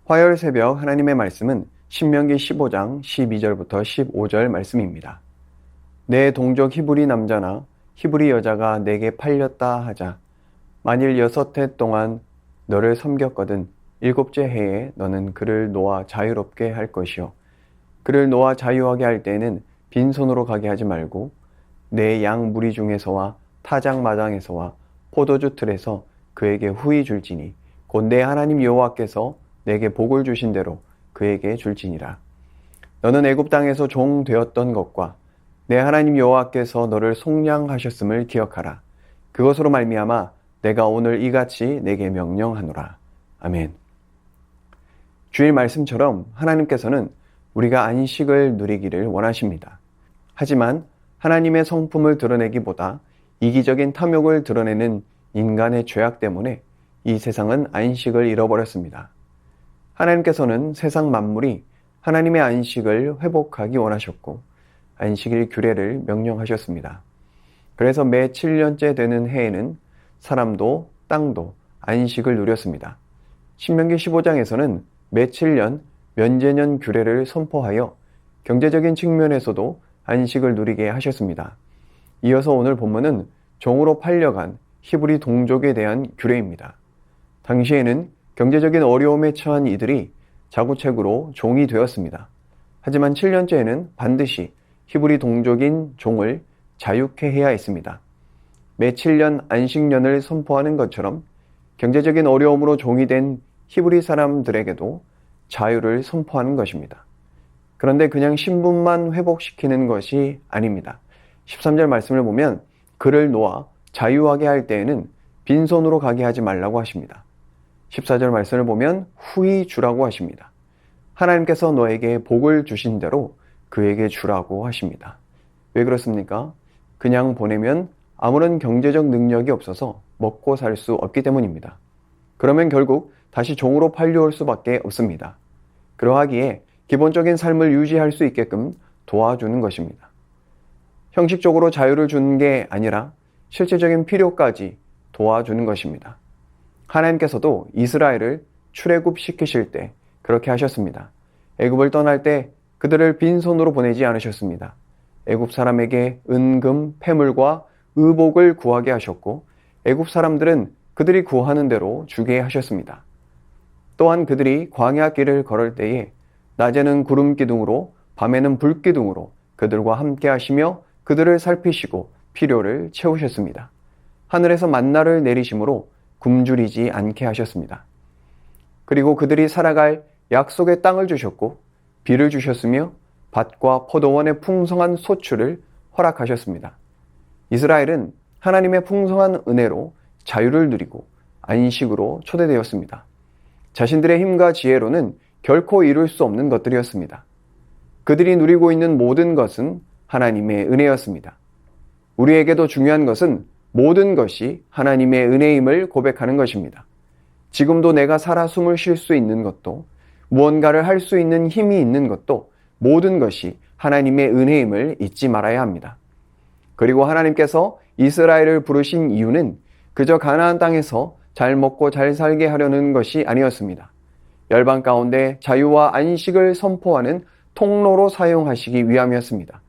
화요일 새벽 하나님의 말씀은 신명기 15장 12절부터 15절 말씀입니다. 내 동족 히브리 남자나 히브리 여자가 내게 팔렸다 하자. 만일 6해 동안 너를 섬겼거든 7째 해에 너는 그를 놓아 자유롭게 할 것이요. 그를 놓아 자유하게 할 때에는 빈손으로 가게 하지 말고 내 양 무리 중에서와 타작 마당에서와 포도주 틀에서 그에게 후히 줄지니 곧 내 하나님 여호와께서 내게 복을 주신 대로 그에게 줄지니라. 너는 애굽 땅에서 종 되었던 것과 내 하나님 여호와께서 너를 속량하셨음을 기억하라. 그것으로 말미암아 내가 오늘 이같이 내게 명령하노라. 아멘. 주일 말씀처럼 하나님께서는 우리가 안식을 누리기를 원하십니다. 하지만 하나님의 성품을 드러내기보다 이기적인 탐욕을 드러내는 인간의 죄악 때문에 이 세상은 안식을 잃어버렸습니다. 하나님께서는 세상 만물이 하나님의 안식을 회복하기 원하셨고 안식일 규례를 명령하셨습니다. 그래서 매 7년째 되는 해에는 사람도 땅도 안식을 누렸습니다. 신명기 15장에서는 매 7년 면제년 규례를 선포하여 경제적인 측면에서도 안식을 누리게 하셨습니다. 이어서 오늘 본문은 종으로 팔려간 히브리 동족에 대한 규례입니다. 당시에는 경제적인 어려움에 처한 이들이 자구책으로 종이 되었습니다. 하지만 7년째에는 반드시 히브리 동족인 종을 자유케 해야 했습니다. 매 7년 안식년을 선포하는 것처럼 경제적인 어려움으로 종이 된 히브리 사람들에게도 자유를 선포하는 것입니다. 그런데 그냥 신분만 회복시키는 것이 아닙니다. 13절 말씀을 보면 그를 놓아 자유하게 할 때에는 빈손으로 가게 하지 말라고 하십니다. 14절 말씀을 보면 후히 주라고 하십니다. 하나님께서 너에게 복을 주신 대로 그에게 주라고 하십니다. 왜 그렇습니까? 그냥 보내면 아무런 경제적 능력이 없어서 먹고 살 수 없기 때문입니다. 그러면 결국 다시 종으로 팔려올 수밖에 없습니다. 그러하기에 기본적인 삶을 유지할 수 있게끔 도와주는 것입니다. 형식적으로 자유를 주는 게 아니라 실제적인 필요까지 도와주는 것입니다. 하나님께서도 이스라엘을 출애굽시키실 때 그렇게 하셨습니다. 애굽을 떠날 때 그들을 빈손으로 보내지 않으셨습니다. 애굽 사람에게 은금, 패물과 의복을 구하게 하셨고 애굽 사람들은 그들이 구하는 대로 주게 하셨습니다. 또한 그들이 광야 길을 걸을 때에 낮에는 구름 기둥으로 밤에는 불 기둥으로 그들과 함께 하시며 그들을 살피시고 필요를 채우셨습니다. 하늘에서 만나를 내리심으로 굶주리지 않게 하셨습니다. 그리고 그들이 살아갈 약속의 땅을 주셨고 비를 주셨으며 밭과 포도원의 풍성한 소출을 허락하셨습니다. 이스라엘은 하나님의 풍성한 은혜로 자유를 누리고 안식으로 초대되었습니다. 자신들의 힘과 지혜로는 결코 이룰 수 없는 것들이었습니다. 그들이 누리고 있는 모든 것은 하나님의 은혜였습니다. 우리에게도 중요한 것은 모든 것이 하나님의 은혜임을 고백하는 것입니다. 지금도 내가 살아 숨을 쉴 수 있는 것도 무언가를 할 수 있는 힘이 있는 것도 모든 것이 하나님의 은혜임을 잊지 말아야 합니다. 그리고 하나님께서 이스라엘을 부르신 이유는 그저 가나안 땅에서 잘 먹고 잘 살게 하려는 것이 아니었습니다. 열방 가운데 자유와 안식을 선포하는 통로로 사용하시기 위함이었습니다.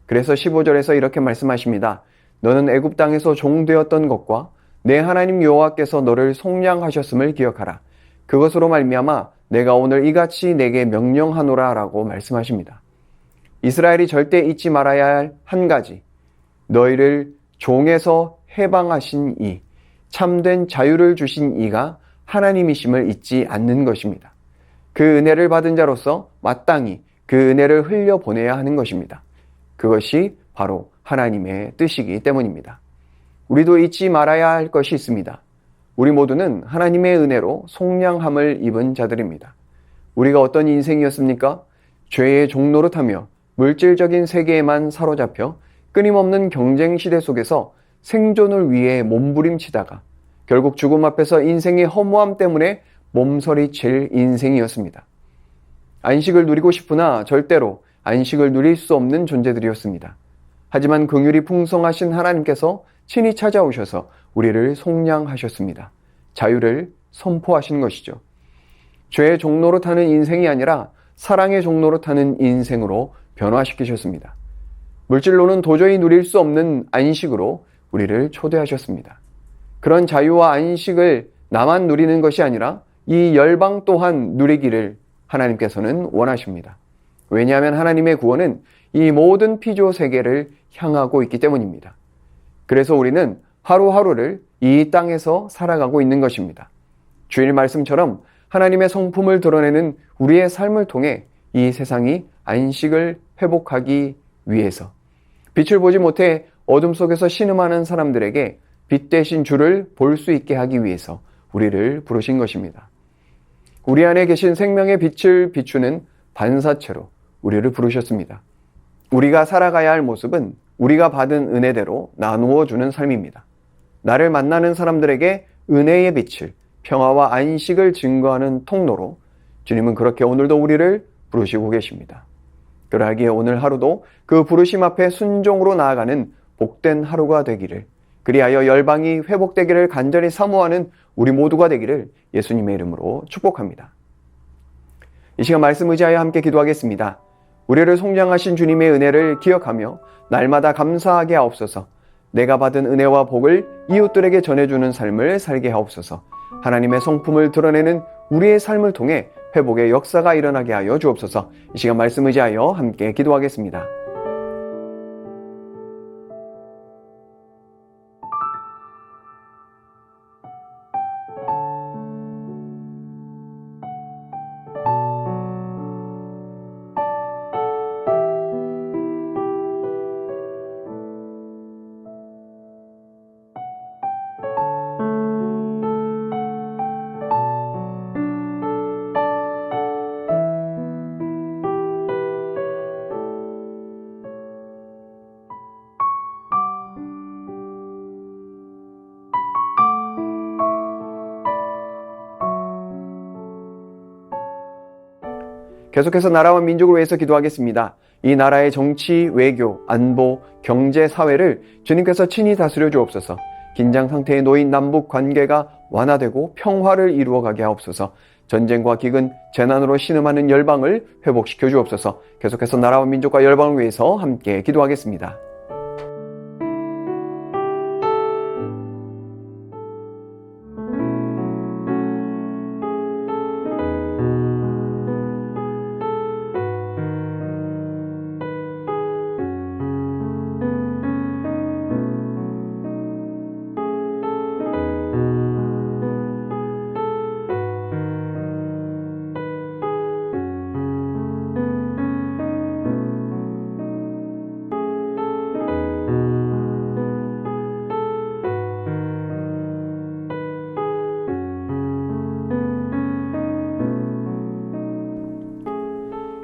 그래서 15절에서 이렇게 말씀하십니다. 너는 애굽 땅에서 종되었던 것과 내 하나님 여호와께서 너를 속량하셨음을 기억하라. 그것으로 말미암아 내가 오늘 이같이 내게 명령하노라 라고 말씀하십니다. 이스라엘이 절대 잊지 말아야 할 한 가지, 너희를 종에서 해방하신 이, 참된 자유를 주신 이가 하나님이심을 잊지 않는 것입니다. 그 은혜를 받은 자로서 마땅히 그 은혜를 흘려보내야 하는 것입니다. 그것이 바로 하나님의 뜻이기 때문입니다. 우리도 잊지 말아야 할 것이 있습니다. 우리 모두는 하나님의 은혜로 속량함을 입은 자들입니다. 우리가 어떤 인생이었습니까? 죄의 종노릇하며 물질적인 세계에만 사로잡혀 끊임없는 경쟁 시대 속에서 생존을 위해 몸부림치다가 결국 죽음 앞에서 인생의 허무함 때문에 몸서리칠 인생이었습니다. 안식을 누리고 싶으나 절대로 안식을 누릴 수 없는 존재들이었습니다. 하지만 긍휼이 풍성하신 하나님께서 친히 찾아오셔서 우리를 속량하셨습니다. 자유를 선포하신 것이죠. 죄의 종로로 타는 인생이 아니라 사랑의 종로로 타는 인생으로 변화시키셨습니다. 물질로는 도저히 누릴 수 없는 안식으로 우리를 초대하셨습니다. 그런 자유와 안식을 나만 누리는 것이 아니라 이 열방 또한 누리기를 하나님께서는 원하십니다. 왜냐하면 하나님의 구원은 이 모든 피조 세계를 향하고 있기 때문입니다. 그래서 우리는 하루하루를 이 땅에서 살아가고 있는 것입니다. 주일 말씀처럼 하나님의 성품을 드러내는 우리의 삶을 통해 이 세상이 안식을 회복하기 위해서, 빛을 보지 못해 어둠 속에서 신음하는 사람들에게 빛 대신 주를 볼 수 있게 하기 위해서 우리를 부르신 것입니다. 우리 안에 계신 생명의 빛을 비추는 반사체로 우리를 부르셨습니다. 우리가 살아가야 할 모습은 우리가 받은 은혜대로 나누어 주는 삶입니다. 나를 만나는 사람들에게 은혜의 빛을, 평화와 안식을 증거하는 통로로 주님은 그렇게 오늘도 우리를 부르시고 계십니다. 그러하기에 오늘 하루도 그 부르심 앞에 순종으로 나아가는 복된 하루가 되기를, 그리하여 열방이 회복되기를 간절히 사모하는 우리 모두가 되기를 예수님의 이름으로 축복합니다. 이 시간 말씀 의지하여 함께 기도하겠습니다. 우리를 속량하신 주님의 은혜를 기억하며 날마다 감사하게 하옵소서. 내가 받은 은혜와 복을 이웃들에게 전해주는 삶을 살게 하옵소서. 하나님의 성품을 드러내는 우리의 삶을 통해 회복의 역사가 일어나게 하여 주옵소서. 이 시간 말씀 의지하여 함께 기도하겠습니다. 계속해서 나라와 민족을 위해서 기도하겠습니다. 이 나라의 정치, 외교, 안보, 경제, 사회를 주님께서 친히 다스려 주옵소서. 긴장 상태에 놓인 남북 관계가 완화되고 평화를 이루어가게 하옵소서. 전쟁과 기근, 재난으로 신음하는 열방을 회복시켜 주옵소서. 계속해서 나라와 민족과 열방을 위해서 함께 기도하겠습니다.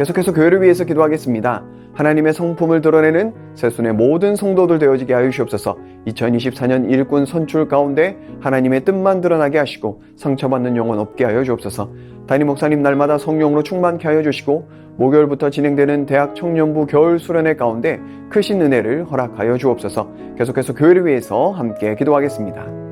계속해서 교회를 위해서 기도하겠습니다. 하나님의 성품을 드러내는 새순의 모든 성도들 되어지게 하여 주옵소서. 2024년 일꾼 선출 가운데 하나님의 뜻만 드러나게 하시고 상처받는 영혼 없게 하여 주옵소서. 담임 목사님 날마다 성령으로 충만케 하여 주시고 목요일부터 진행되는 대학 청년부 겨울 수련회 가운데 크신 은혜를 허락하여 주옵소서. 계속해서 교회를 위해서 함께 기도하겠습니다.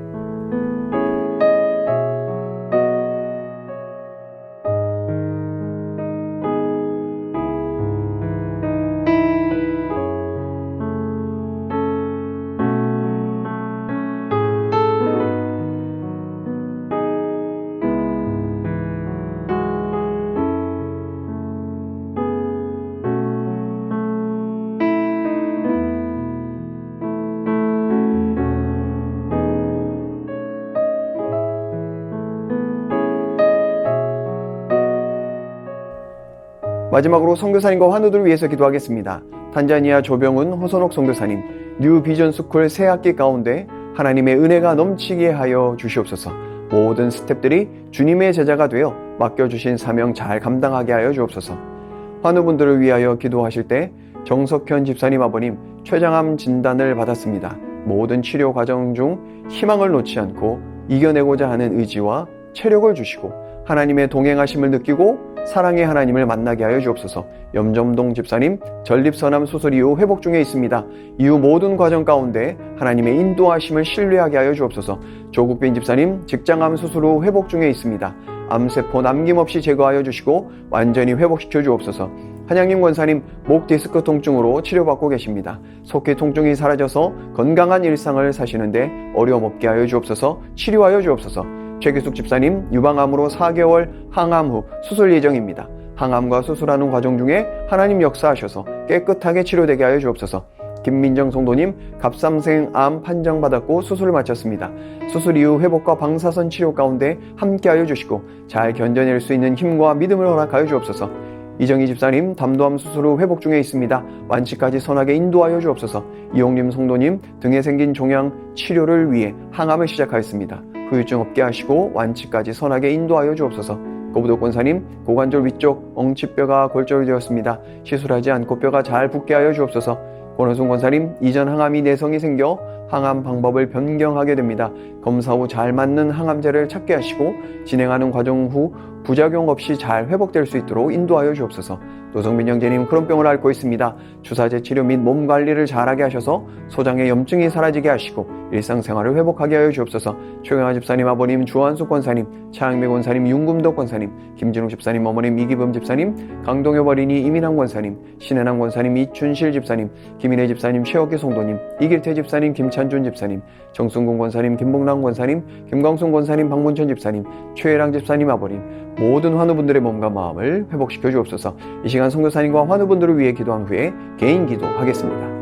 마지막으로 선교사님과 환우들을 위해서 기도하겠습니다. 탄자니아 조병훈, 호선옥 선교사님, 뉴 비전 스쿨 새 학기 가운데 하나님의 은혜가 넘치게 하여 주시옵소서. 모든 스태프들이 주님의 제자가 되어 맡겨주신 사명 잘 감당하게 하여 주옵소서. 환우분들을 위하여 기도하실 때 정석현 집사님 아버님 췌장암 진단을 받았습니다. 모든 치료 과정 중 희망을 놓지 않고 이겨내고자 하는 의지와 체력을 주시고 하나님의 동행하심을 느끼고 사랑의 하나님을 만나게 하여 주옵소서. 염점동 집사님 전립선암 수술 이후 회복 중에 있습니다. 이후 모든 과정 가운데 하나님의 인도하심을 신뢰하게 하여 주옵소서. 조국빈 집사님 직장암 수술 후 회복 중에 있습니다. 암세포 남김없이 제거하여 주시고 완전히 회복시켜 주옵소서. 한양림 권사님 목 디스크 통증으로 치료받고 계십니다. 속기 통증이 사라져서 건강한 일상을 사시는데 어려움 없게 하여 주옵소서. 치료하여 주옵소서. 최기숙 집사님 유방암으로 4개월 항암 후 수술 예정입니다. 항암과 수술하는 과정 중에 하나님 역사하셔서 깨끗하게 치료되게 하여 주옵소서. 김민정 성도님 갑상생암 판정받았고 수술을 마쳤습니다. 수술 이후 회복과 방사선 치료 가운데 함께하여 주시고 잘 견뎌낼 수 있는 힘과 믿음을 허락하여 주옵소서. 이정희 집사님 담도암 수술 후 회복 중에 있습니다. 완치까지 선하게 인도하여 주옵소서. 이용림 성도님 등에 생긴 종양 치료를 위해 항암을 시작하였습니다. 후유증 없게 하시고 완치까지 선하게 인도하여 주옵소서. 고부도 권사님 고관절 위쪽 엉치뼈가 골절이 되었습니다. 시술하지 않고 뼈가 잘 붙게 하여 주옵소서. 권호순 권사님 이전 항암이 내성이 생겨 항암 방법을 변경하게 됩니다. 검사 후 잘 맞는 항암제를 찾게 하시고 진행하는 과정 후 부작용 없이 잘 회복될 수 있도록 인도하여 주옵소서. 노성민 형제님 크론병을 앓고 있습니다. 주사제 치료 및 몸 관리를 잘하게 하셔서 소장의 염증이 사라지게 하시고 일상생활을 회복하게 하여 주옵소서. 최경아 집사님 아버님, 주한숙 권사님, 차영배 권사님, 윤금덕 권사님, 김진욱 집사님 어머님, 이기범 집사님, 강동엽 어린이, 이민환 권사님, 신혜남 권사님, 이춘실 집사님, 김인혜 집사님, 최혁기 성도님, 이길태 집사님, 김찬준 집사님, 정순근 권사님, 김봉남 권사님, 김광순 권사님, 박문천 집사님, 최혜랑 집사님 아버님, 모든 환우분들의 몸과 마음을 회복시켜 주옵소서. 이 시간 선교사님과 환우분들을 위해 기도한 후에 개인 기도하겠습니다.